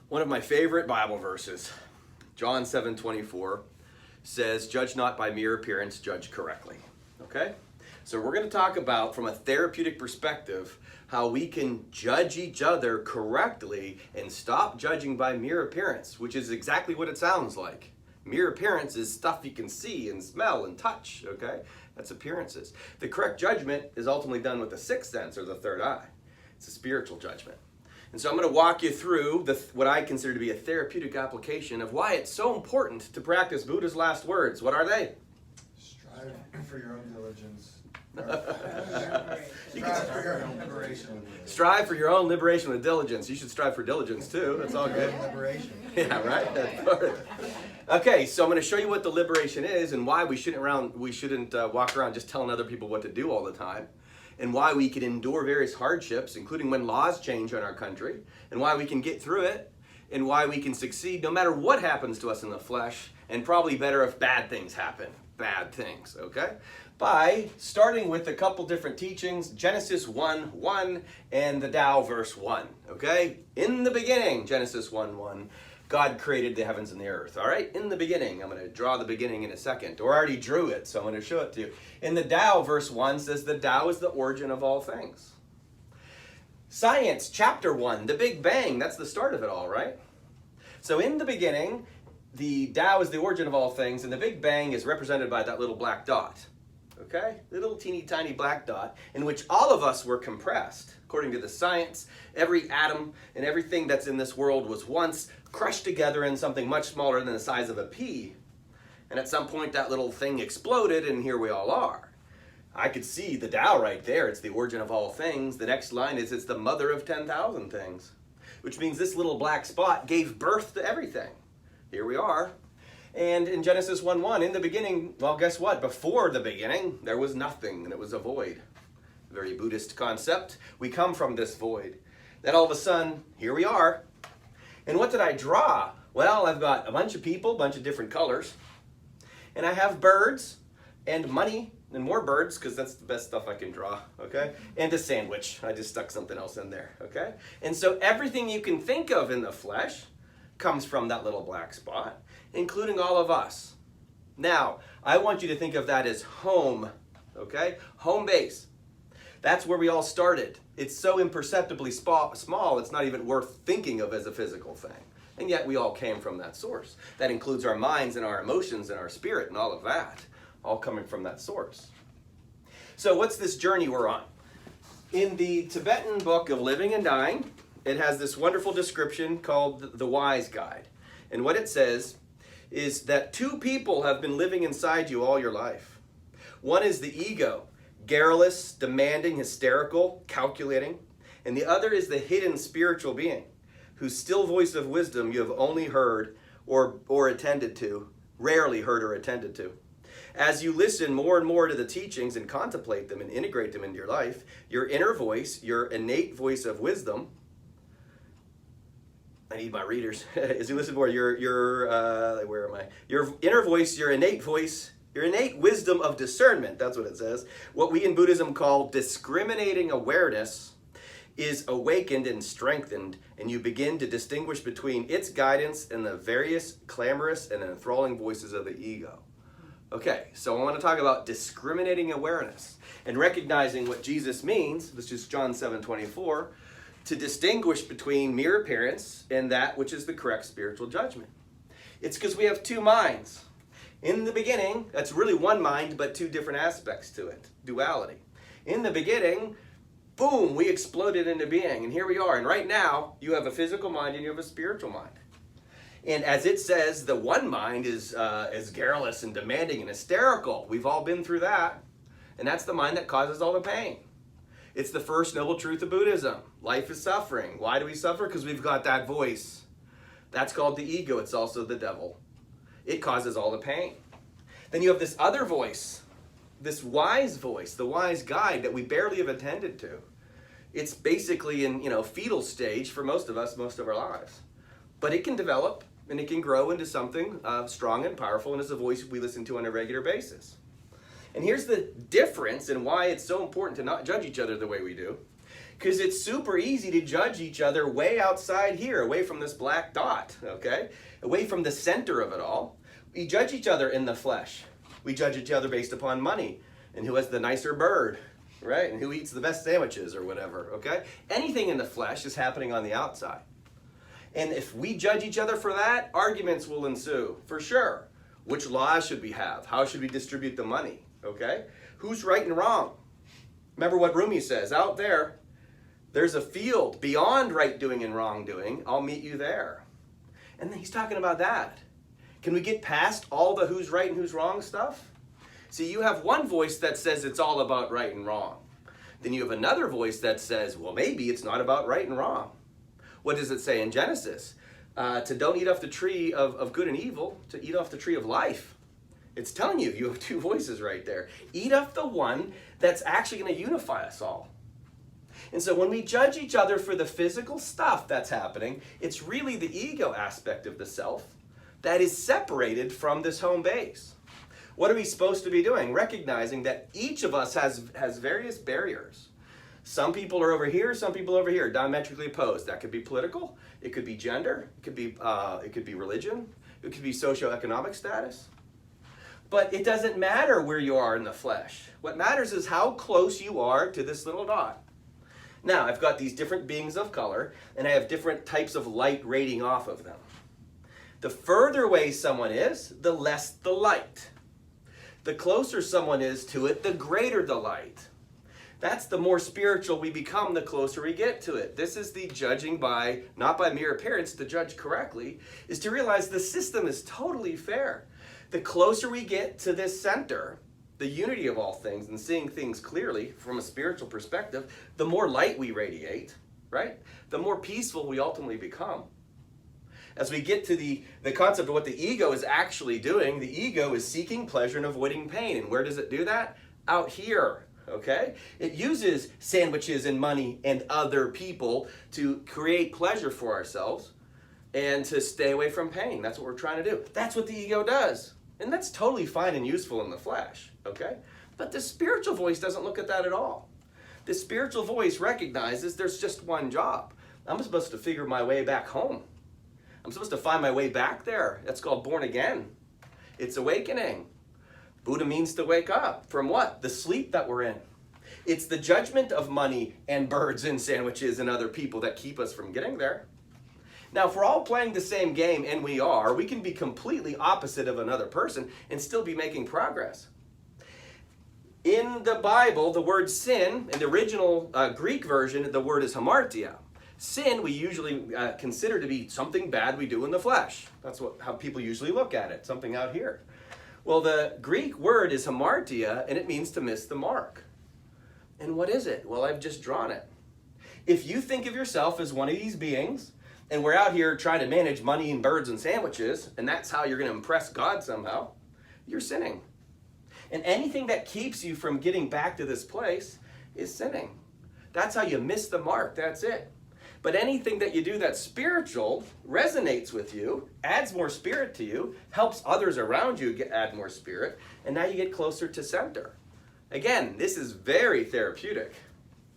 One of my favorite Bible verses, John 7:24, says, "Judge not by mere appearance, judge correctly." Okay? So we're going to talk about, from a therapeutic perspective, how we can judge each other correctly and stop judging by mere appearance, which is exactly what it sounds like. Mere appearance is stuff you can see and smell and touch, okay? That's appearances. The correct judgment is ultimately done with the sixth sense, or the third eye. It's a spiritual judgment. And so I'm going to walk you through what I consider to be a therapeutic application of why it's so important to practice Buddha's last words. What are they? Strive for your own diligence. Strive for your own liberation with diligence. You should strive for diligence too. That's all good. Liberation. Yeah, right? That's part of it. Okay, so I'm going to show you what the liberation is and why we shouldn't walk around just telling other people what to do all the time, and why we can endure various hardships, including when laws change in our country, and why we can get through it, and why we can succeed no matter what happens to us in the flesh, and probably better if bad things happen. Bad things, okay? By starting with a couple different teachings, Genesis 1:1 and the Tao verse 1, okay? In the beginning, Genesis 1:1, God created the heavens and the earth, all right? In the beginning. I'm going to draw the beginning in a second, or I already drew it, so I'm going to show it to you. In the Tao verse 1 says the Tao is the origin of all things. Science, chapter 1, the Big Bang, that's the start of it all, right? So in the beginning, the Tao is the origin of all things, and the Big Bang is represented by that little black dot. Okay? Little teeny tiny black dot in which all of us were compressed. According to the science, every atom and everything that's in this world was once crushed together in something much smaller than the size of a pea. And at some point that little thing exploded, and here we all are. I could see the Tao right there. It's the origin of all things. The next line is it's the mother of 10,000 things. Which means this little black spot gave birth to everything. Here we are. And in Genesis 1:1, in the beginning, well, guess what? Before the beginning, there was nothing, and it was a void. Very Buddhist concept. We come from this void. Then all of a sudden, here we are. And what did I draw? Well, I've got a bunch of people, a bunch of different colors. And I have birds and money and more birds, because that's the best stuff I can draw, okay? And a sandwich. I just stuck something else in there, okay? And so everything you can think of in the flesh comes from that little black spot, including all of us. Now, I want you to think of that as home, okay? Home base. That's where we all started. It's so imperceptibly small, it's not even worth thinking of as a physical thing. And yet we all came from that source. That includes our minds and our emotions and our spirit and all of that, all coming from that source. So what's this journey we're on? In the Tibetan book of Living and Dying, it has this wonderful description called the Wise Guide. And what it says is that two people have been living inside you all your life. One is the ego, garrulous, demanding, hysterical, calculating. And the other is the hidden spiritual being, whose still voice of wisdom you have only heard or attended to, rarely heard or attended to. As you listen more and more to the teachings and contemplate them and integrate them into your life, your inner voice, your innate voice of wisdom, I need my readers. As you listen more, your inner voice, your innate wisdom of discernment, that's what it says. What we in Buddhism call discriminating awareness is awakened and strengthened, and you begin to distinguish between its guidance and the various clamorous and enthralling voices of the ego. Okay, so I want to talk about discriminating awareness and recognizing what Jesus means, which is John 7:24, to distinguish between mere appearance and that which is the correct spiritual judgment. It's because we have two minds. In the beginning, that's really one mind, but two different aspects to it, duality. In the beginning, boom, we exploded into being, and here we are. And right now, you have a physical mind and you have a spiritual mind. And as it says, the one mind is garrulous and demanding and hysterical. We've all been through that. And that's the mind that causes all the pain. It's the first noble truth of Buddhism. Life is suffering. Why do we suffer? Because we've got that voice. That's called the ego. It's also the devil. It causes all the pain. Then you have this other voice, this wise voice, the wise guide that we barely have attended to. It's basically in fetal stage for most of us, most of our lives. But it can develop and it can grow into something strong and powerful, and it's a voice we listen to on a regular basis. And here's the difference and why it's so important to not judge each other the way we do. Because it's super easy to judge each other way outside here, away from this black dot, okay? Away from the center of it all. We judge each other in the flesh. We judge each other based upon money and who has the nicer bird, right? And who eats the best sandwiches or whatever, okay? Anything in the flesh is happening on the outside. And if we judge each other for that, arguments will ensue, for sure. Which laws should we have? How should we distribute the money, okay? Who's right and wrong? Remember what Rumi says, out there, there's a field beyond right doing and wrongdoing. I'll meet you there. And then he's talking about that. Can we get past all the who's right and who's wrong stuff? See, you have one voice that says it's all about right and wrong. Then you have another voice that says, well, maybe it's not about right and wrong. What does it say in Genesis? To don't eat off the tree of good and evil, to eat off the tree of life. It's telling you, you have two voices right there. Eat off the one that's actually going to unify us all. And so when we judge each other for the physical stuff that's happening, it's really the ego aspect of the self that is separated from this home base. What are we supposed to be doing? Recognizing that each of us has various barriers. Some people are over here, some people over here, diametrically opposed. That could be political, it could be gender, it could be religion, it could be socioeconomic status. But it doesn't matter where you are in the flesh. What matters is how close you are to this little dot. Now, I've got these different beings of color, and I have different types of light radiating off of them. The further away someone is, the less the light. The closer someone is to it, the greater the light. That's the more spiritual we become, the closer we get to it. This is the judging by, not by mere appearance, to judge correctly, is to realize the system is totally fair. The closer we get to this center, the unity of all things, and seeing things clearly from a spiritual perspective, the more light we radiate, right? The more peaceful we ultimately become. As we get to the concept of what the ego is actually doing, the ego is seeking pleasure and avoiding pain. And where does it do that? Out here. Okay? It uses sandwiches and money and other people to create pleasure for ourselves and to stay away from pain. That's what we're trying to do. That's what the ego does. And that's totally fine and useful in the flesh. Okay? But the spiritual voice doesn't look at that at all. The spiritual voice recognizes there's just one job. I'm supposed to figure my way back home. I'm supposed to find my way back there. That's called born again. It's awakening. Buddha means to wake up. From what? The sleep that we're in. It's the judgment of money and birds and sandwiches and other people that keep us from getting there. Now, if we're all playing the same game, and we are, we can be completely opposite of another person and still be making progress. In the Bible, the word sin, in the original Greek version, the word is hamartia. Sin, we usually consider to be something bad we do in the flesh. That's how people usually look at it, something out here. Well, the Greek word is hamartia, and it means to miss the mark. And what is it? Well, I've just drawn it. If you think of yourself as one of these beings, and we're out here trying to manage money and birds and sandwiches, and that's how you're going to impress God somehow, you're sinning. And anything that keeps you from getting back to this place is sinning. That's how you miss the mark. That's it. But anything that you do that's spiritual resonates with you, adds more spirit to you, helps others around you add more spirit, and now you get closer to center. Again, this is very therapeutic.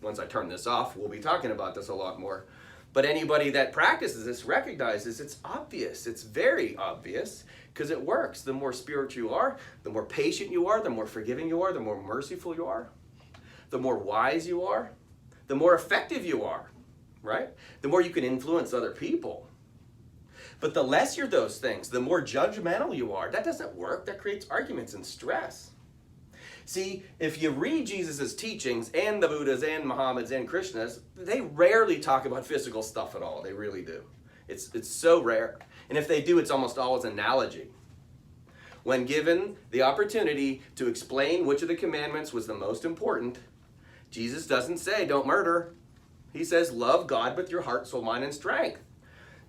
Once I turn this off, we'll be talking about this a lot more. But anybody that practices this recognizes it's obvious. It's very obvious because it works. The more spiritual you are, the more patient you are, the more forgiving you are, the more merciful you are, the more wise you are, the more effective you are. Right? The more you can influence other people. But the less you're those things, the more judgmental you are. That doesn't work. That creates arguments and stress. See, if you read Jesus' teachings and the Buddhas and Muhammad's and Krishna's, they rarely talk about physical stuff at all. They really do. It's so rare. And if they do, it's almost always analogy. When given the opportunity to explain which of the commandments was the most important, Jesus doesn't say, don't murder. He says, love God with your heart, soul, mind, and strength.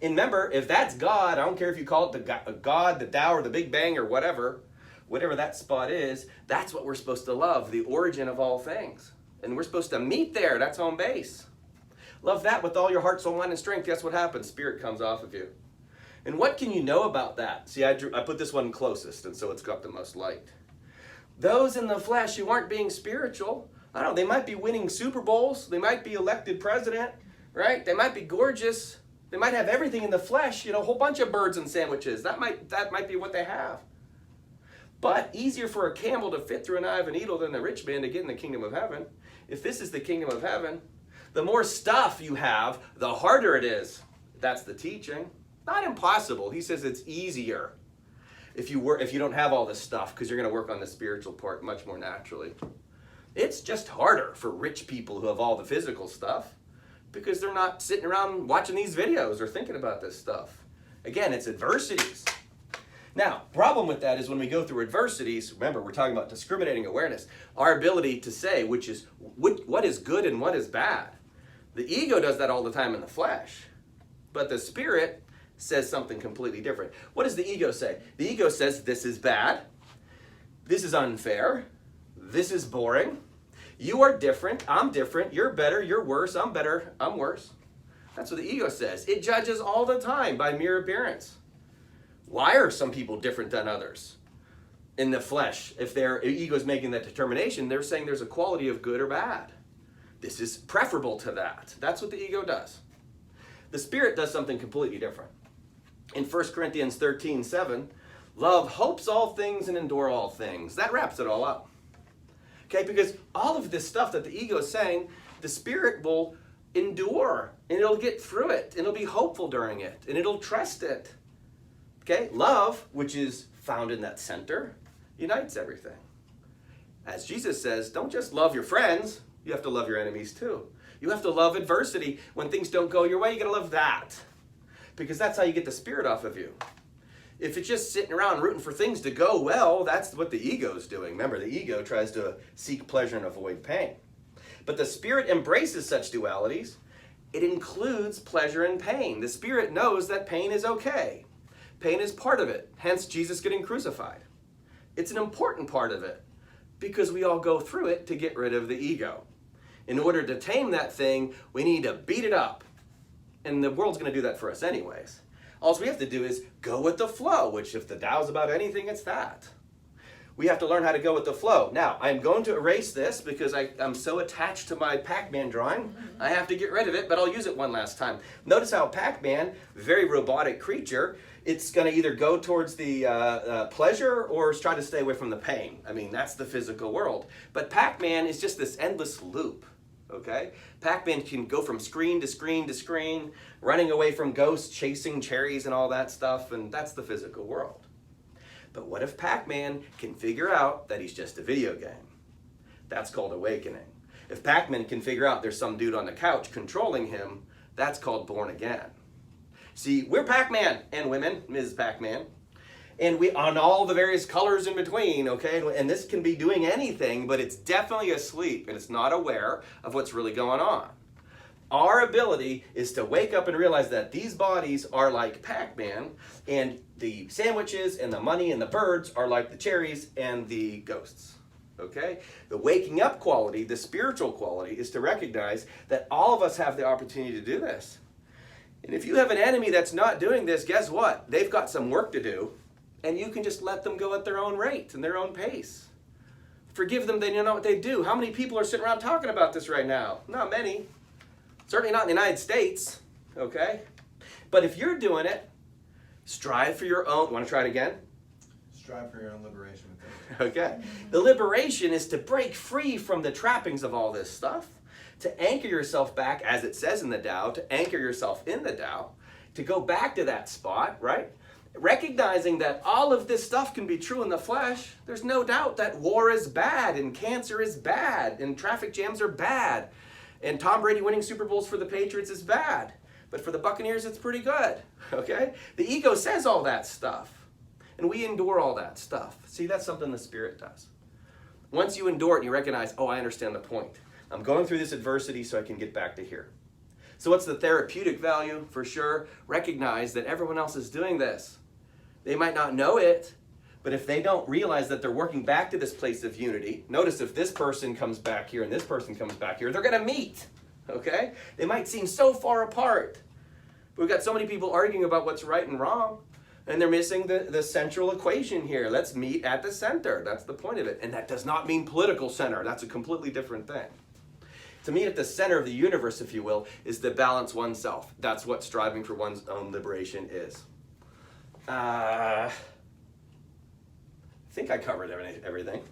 And remember, if that's God, I don't care if you call it the God, the Tao, or the Big Bang, or whatever that spot is, that's what we're supposed to love, the origin of all things. And we're supposed to meet there. That's home base. Love that with all your heart, soul, mind, and strength. Guess what happens? Spirit comes off of you. And what can you know about that? See, I put this one closest, and so it's got the most light. Those in the flesh who aren't being spiritual I don't know, they might be winning Super Bowls. They might be elected president, right? They might be gorgeous. They might have everything in the flesh, a whole bunch of birds and sandwiches. That might be what they have. But easier for a camel to fit through an eye of a needle than a rich man to get in the kingdom of heaven. If this is the kingdom of heaven, the more stuff you have, the harder it is. That's the teaching. Not impossible. He says it's easier if you don't have all this stuff, because you're going to work on the spiritual part much more naturally. It's just harder for rich people who have all the physical stuff, because they're not sitting around watching these videos or thinking about this stuff. Again, it's adversities. Now, problem with that is when we go through adversities, remember, we're talking about discriminating awareness, our ability to say what is good and what is bad. The ego does that all the time in the flesh, but the spirit says something completely different. What does the ego say? The ego says, this is bad, this is unfair, this is boring, you are different, I'm different, you're better, you're worse, I'm better, I'm worse. That's what the ego says. It judges all the time by mere appearance. Why are some people different than others? In the flesh, if their ego is making that determination, they're saying there's a quality of good or bad. This is preferable to that. That's what the ego does. The spirit does something completely different. In 1 Corinthians 13:7, love hopes all things and endure all things. That wraps it all up. Okay, because all of this stuff that the ego is saying, the spirit will endure, and it'll get through it, and it'll be hopeful during it, and it'll trust it. Okay, love, which is found in that center, unites everything. As Jesus says, don't just love your friends, you have to love your enemies too. You have to love adversity. When things don't go your way, you gotta love that. Because that's how you get the spirit off of you. If it's just sitting around rooting for things to go well, that's what the ego's doing. Remember, the ego tries to seek pleasure and avoid pain. But the spirit embraces such dualities. It includes pleasure and pain. The spirit knows that pain is okay. Pain is part of it, hence Jesus getting crucified. It's an important part of it because we all go through it to get rid of the ego. In order to tame that thing, we need to beat it up. And the world's going to do that for us anyways. All we have to do is go with the flow, which if the Tao's about anything, it's that. We have to learn how to go with the flow. Now, I'm going to erase this because I'm so attached to my Pac-Man drawing. I have to get rid of it, but I'll use it one last time. Notice how Pac-Man, very robotic creature, it's going to either go towards the pleasure or try to stay away from the pain. I mean, that's the physical world. But Pac-Man is just this endless loop, okay? Pac-Man can go from screen to screen to screen, running away from ghosts, chasing cherries and all that stuff, and that's the physical world. But what if Pac-Man can figure out that he's just a video game? That's called awakening. If Pac-Man can figure out there's some dude on the couch controlling him, that's called born again. See, we're Pac-Man and women, Ms. Pac-Man, and we on all the various colors in between, okay? And this can be doing anything, but it's definitely asleep and it's not aware of what's really going on. Our ability is to wake up and realize that these bodies are like Pac-Man, and the sandwiches and the money and the birds are like the cherries and the ghosts. Okay? The waking up quality, the spiritual quality, is to recognize that all of us have the opportunity to do this. And if you have an enemy that's not doing this, guess what? They've got some work to do, and you can just let them go at their own rate and their own pace. Forgive them, they know what they do. How many people are sitting around talking about this right now? Not many. Certainly not in the United States, okay? But if you're doing it, strive for your own, want to try it again? Strive for your own liberation with it. Okay. The liberation is to break free from the trappings of all this stuff, to anchor yourself back, as it says in the Tao, to anchor yourself in the Tao, to go back to that spot, right? Recognizing that all of this stuff can be true in the flesh. There's no doubt that war is bad, and cancer is bad, and traffic jams are bad. And Tom Brady winning Super Bowls for the Patriots is bad. But for the Buccaneers, it's pretty good. Okay? The ego says all that stuff. And we endure all that stuff. See, that's something the spirit does. Once you endure it and you recognize, oh, I understand the point. I'm going through this adversity so I can get back to here. So what's the therapeutic value? For sure, recognize that everyone else is doing this. They might not know it, but if they don't realize that they're working back to this place of unity, notice if this person comes back here and this person comes back here, they're going to meet, okay? They might seem so far apart. We've got so many people arguing about what's right and wrong. And they're missing the central equation here. Let's meet at the center. That's the point of it. And that does not mean political center. That's a completely different thing. To meet at the center of the universe, if you will, is to balance oneself. That's what striving for one's own liberation is. I think I covered everything.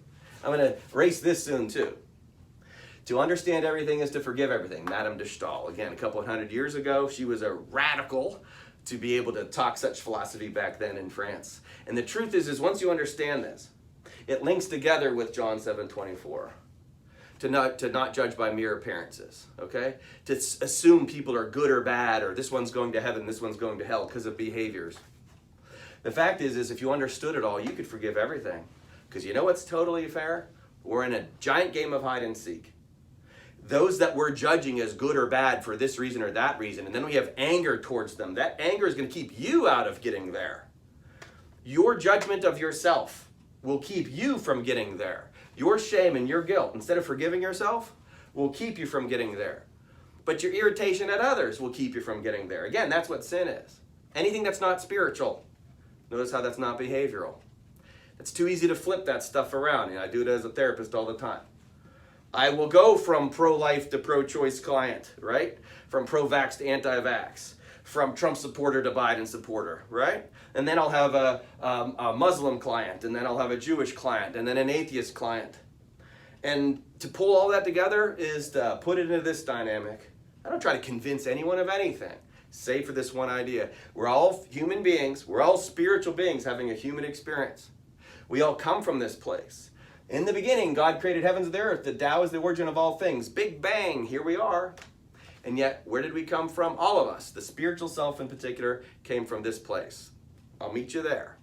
I'm going to erase this soon, too. To understand everything is to forgive everything. Madame de Stael, again, a couple of hundred years ago, she was a radical to be able to talk such philosophy back then in France. And the truth is once you understand this, it links together with John 7:24. To not judge by mere appearances, okay? To assume people are good or bad, or this one's going to heaven, this one's going to hell because of behaviors. The fact is if you understood it all, you could forgive everything. Because you know what's totally fair? We're in a giant game of hide and seek. Those that we're judging as good or bad for this reason or that reason, and then we have anger towards them. That anger is going to keep you out of getting there. Your judgment of yourself will keep you from getting there. Your shame and your guilt, instead of forgiving yourself, will keep you from getting there. But your irritation at others will keep you from getting there. Again, that's what sin is. Anything that's not spiritual. Notice how that's not behavioral. It's too easy to flip that stuff around. I do it as a therapist all the time. I will go from pro-life to pro-choice client, right? From pro-vax to anti-vax. From Trump supporter to Biden supporter, right? And then I'll have a Muslim client, and then I'll have a Jewish client, and then an atheist client. And to pull all that together is to put it into this dynamic. I don't try to convince anyone of anything, save for this one idea. We're all human beings. We're all spiritual beings having a human experience. We all come from this place. In the beginning, God created heavens and the earth. The Tao is the origin of all things. Big bang, here we are. And yet, where did we come from? All of us, the spiritual self in particular, came from this place. I'll meet you there.